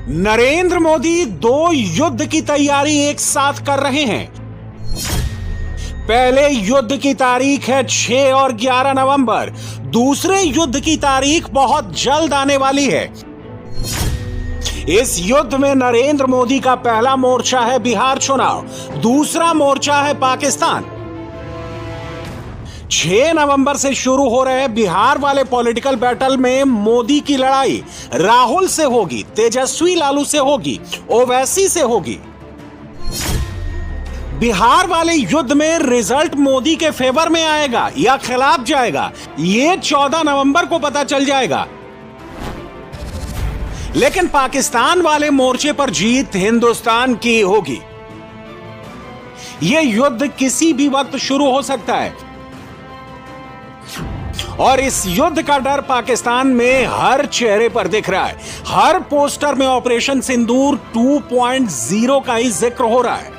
नरेंद्र मोदी दो युद्ध की तैयारी एक साथ कर रहे हैं। पहले युद्ध की तारीख है 6 और 11 नवंबर। दूसरे युद्ध की तारीख बहुत जल्द आने वाली है। इस युद्ध में नरेंद्र मोदी का पहला मोर्चा है बिहार चुनाव, दूसरा मोर्चा है पाकिस्तान। 6 नवंबर से शुरू हो रहे बिहार वाले पॉलिटिकल बैटल में मोदी की लड़ाई राहुल से होगी, तेजस्वी लालू से होगी, ओवैसी से होगी। बिहार वाले युद्ध में रिजल्ट मोदी के फेवर में आएगा या खिलाफ जाएगा, यह 14 नवंबर को पता चल जाएगा। लेकिन पाकिस्तान वाले मोर्चे पर जीत हिंदुस्तान की होगी। यह युद्ध किसी भी वक्त शुरू हो सकता है और इस युद्ध का डर पाकिस्तान में हर चेहरे पर दिख रहा है। हर पोस्टर में ऑपरेशन सिंदूर 2.0 का ही जिक्र हो रहा है।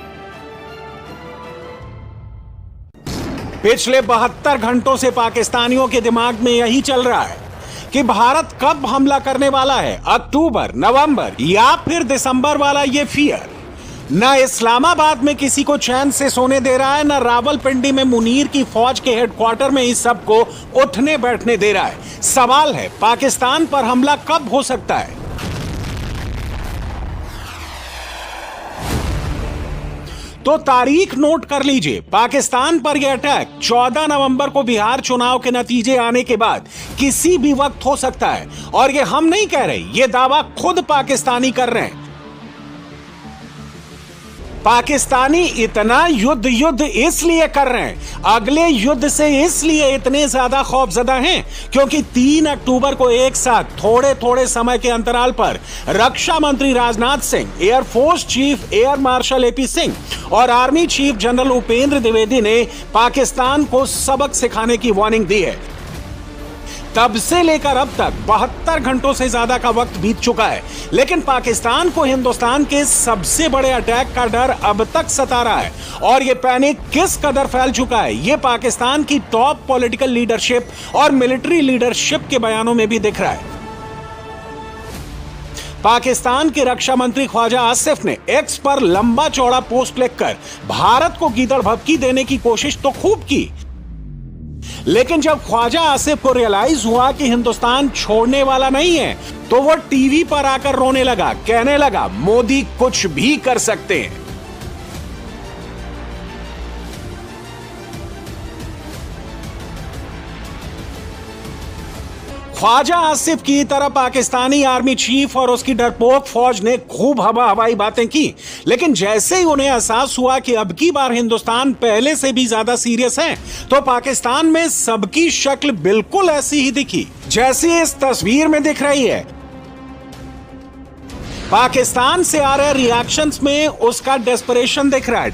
पिछले 72 घंटों से पाकिस्तानियों के दिमाग में यही चल रहा है कि भारत कब हमला करने वाला है, अक्टूबर, नवंबर या फिर दिसंबर वाला ये फियर। न इस्लामाबाद में किसी को चैन से सोने दे रहा है, न रावलपिंडी में मुनीर की फौज के हेडक्वार्टर में इस सबको उठने बैठने दे रहा है। सवाल है पाकिस्तान पर हमला कब हो सकता है। तो तारीख नोट कर लीजिए। पाकिस्तान पर यह अटैक 14 नवंबर को बिहार चुनाव के नतीजे आने के बाद किसी भी वक्त हो सकता है। और यह हम नहीं कह रहे, यह दावा खुद पाकिस्तानी कर रहे हैं। पाकिस्तानी इतना युद्ध इसलिए कर रहे हैं, अगले युद्ध से इसलिए इतने ज्यादा खौफजदा हैं क्योंकि 3 अक्टूबर को एक साथ थोड़े थोड़े समय के अंतराल पर रक्षा मंत्री Rajnath Singh, airforce chief air marshal AP Singh और army chief general Upendra Dwivedi ने पाकिस्तान को सबक सिखाने की वार्निंग दी है। तब से लेकर अब तक 72 घंटों से ज्यादा का वक्त बीत चुका है, लेकिन पाकिस्तान को हिंदुस्तान के सबसे बड़े अटैक का डर अब तक सता रहा है। और यह पैनिक किस कदर फैल चुका है, यह पाकिस्तान की टॉप पॉलिटिकल लीडरशिप और मिलिट्री लीडरशिप के बयानों में भी दिख रहा है। पाकिस्तान के रक्षा मंत्री ख्वाजा आसिफ ने एक्स पर लंबा चौड़ा पोस्ट लिखकर भारत को गीदड़ भभकी देने की कोशिश तो खूब की, लेकिन जब ख्वाजा आसिफ को रियलाइज हुआ कि हिंदुस्तान छोड़ने वाला नहीं है, तो वो टीवी पर आकर रोने लगा, कहने लगा मोदी कुछ भी कर सकते हैं। ख्वाजा आसिफ की तरह पाकिस्तानी आर्मी चीफ और उसकी डरपोक फौज ने खूब हवाई बातें की, लेकिन जैसे ही उन्हें एहसास हुआ कि अब की बार हिंदुस्तान पहले से भी ज्यादा सीरियस है, तो पाकिस्तान में सबकी शक्ल बिल्कुल ऐसी ही दिखी जैसी इस तस्वीर में दिख रही है। पाकिस्तान से आ रहे रिएक्शंस में उसका डेस्परेशन दिख रहा है।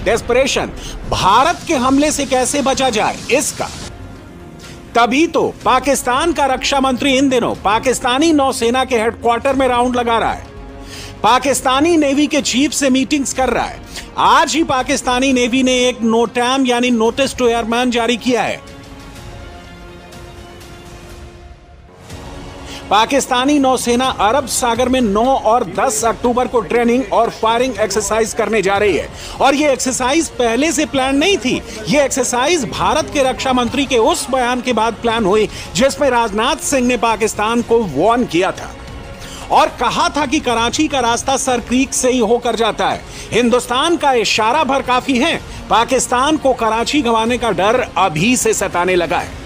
डेस्परेशन, भारत के हमले से कैसे बचा जाए इसका। तभी तो पाकिस्तान का रक्षा मंत्री इन दिनों पाकिस्तानी नौसेना के हेडक्वार्टर में राउंड लगा रहा है, पाकिस्तानी नेवी के चीफ से मीटिंग्स कर रहा है। आज ही पाकिस्तानी नेवी ने एक नोटैम यानी नोटिस टू एयरमैन जारी किया है। पाकिस्तानी नौसेना अरब सागर में 9 और 10 अक्टूबर को ट्रेनिंग और फायरिंग एक्सरसाइज करने जा रही है। और यह एक्सरसाइज पहले से प्लान नहीं थी, यह एक्सरसाइज भारत के रक्षा मंत्री के उस बयान के बाद प्लान हुई जिसमें राजनाथ सिंह ने पाकिस्तान को वार्न किया था और कहा था कि कराची का रास्ता सर क्रीक से ही होकर जाता है। हिंदुस्तान का इशारा भर काफी है, पाकिस्तान को कराची गंवाने का डर अभी से सताने लगा है।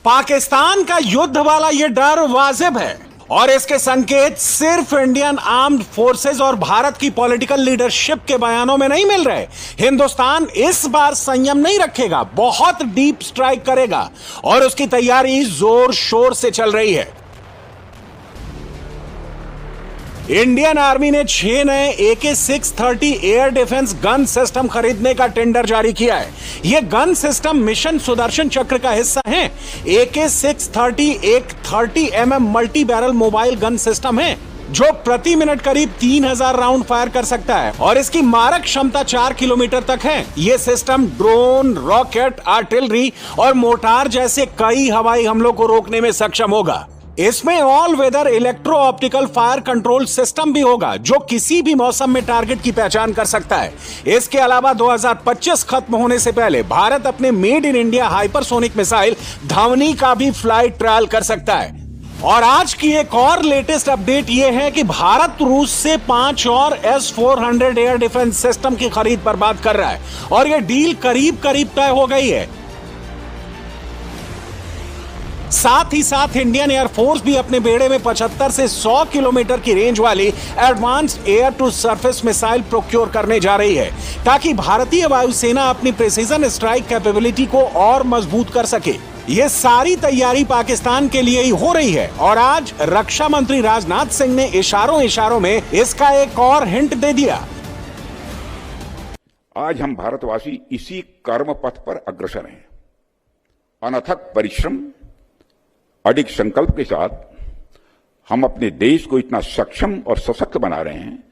पाकिस्तान का युद्ध वाला यह डर वाजिब है और इसके संकेत सिर्फ इंडियन आर्म्ड फोर्सेस और भारत की पॉलिटिकल लीडरशिप के बयानों में नहीं मिल रहे। हिंदुस्तान इस बार संयम नहीं रखेगा, बहुत डीप स्ट्राइक करेगा और उसकी तैयारी जोर शोर से चल रही है। इंडियन आर्मी ने 6 नए AK-630 air defence gun system खरीदने का टेंडर जारी किया है। यह गन सिस्टम मिशन सुदर्शन चक्र का हिस्सा है। AK-630 एक 30 mm multi barrel mobile gun system है। जो प्रति मिनट करीब 3000 राउंड फायर कर सकता है और इसकी मारक क्षमता 4 किलोमीटर तक है। ये सिस्टम ड्रोन, रॉकेट, आर्टिलरी और मोर्टार जैसे कई हवाई हमलों को रोकने में सक्षम होगा। इसमें all weather electro optical fire control system भी होगा जो किसी भी मौसम में टारगेट की पहचान कर सकता है। इसके अलावा 2025 खत्म होने से पहले भारत अपने made in India hypersonic missile Dhvani का भी फ्लाइट ट्रायल कर सकता है। और आज की एक और लेटेस्ट अपडेट यह है कि भारत रूस से 5 और S-400 एयर डिफेंस सिस्टम की खरीद पर बात कर रहा है और यह डील करीब करीब तय हो गई है। साथ ही साथ इंडियन एयरफोर्स भी अपने बेड़े में 75 से 100 किलोमीटर की रेंज वाली advanced air to surface missile procure करने जा रही है ताकि भारतीय वायुसेना अपनी प्रिसीजन स्ट्राइक कैपेबिलिटी को और मजबूत कर सके। ये सारी तैयारी पाकिस्तान के लिए ही हो रही है और आज रक्षा मंत्री राजनाथ सिंह ने इशारों में इसका एक और हिंट दे दिया। आज हम भारतवासी इसी कर्म पथ पर अग्रसर हैं। अनथक परिश्रम, अडिग संकल्प के साथ हम अपने देश को इतना सक्षम और सशक्त बना रहे हैं।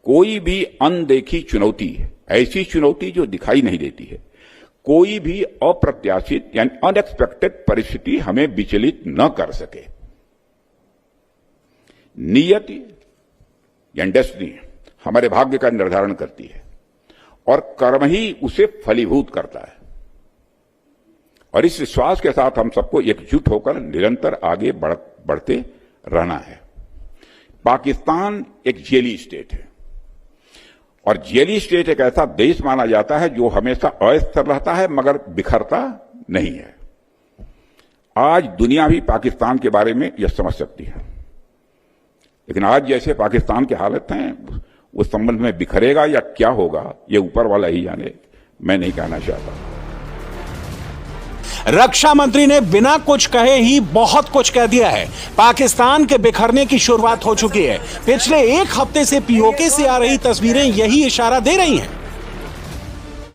कोई भी अनदेखी चुनौती, ऐसी चुनौती जो दिखाई नहीं देती है, कोई भी अप्रत्याशित यानी अनएक्सपेक्टेड परिस्थिति हमें विचलित न कर सके। नियति या डेस्टिनी हमारे भाग्य का निर्धारण करती है और कर्म ही उसे फलीभूत करता है। और इस विश्वास के साथ हम सबको एकजुट होकर निरंतर आगे बढ़ते रहना है। पाकिस्तान एक जेली स्टेट है और जेली स्टेट एक ऐसा देश माना जाता है जो हमेशा अस्थिर रहता है मगर बिखरता नहीं है। आज दुनिया भी पाकिस्तान के बारे में यह समझ सकती है, लेकिन आज जैसे पाकिस्तान की हालत है उस संबंध में बिखरेगा या क्या होगा ये ऊपर वाला ही जाने, मैं नहीं कहना चाहता। रक्षा मंत्री ने बिना कुछ कहे ही बहुत कुछ कह दिया है। पाकिस्तान के बिखरने की शुरुआत हो चुकी है। पिछले एक हफ्ते से पीओके से आ रही तस्वीरें यही इशारा दे रही हैं।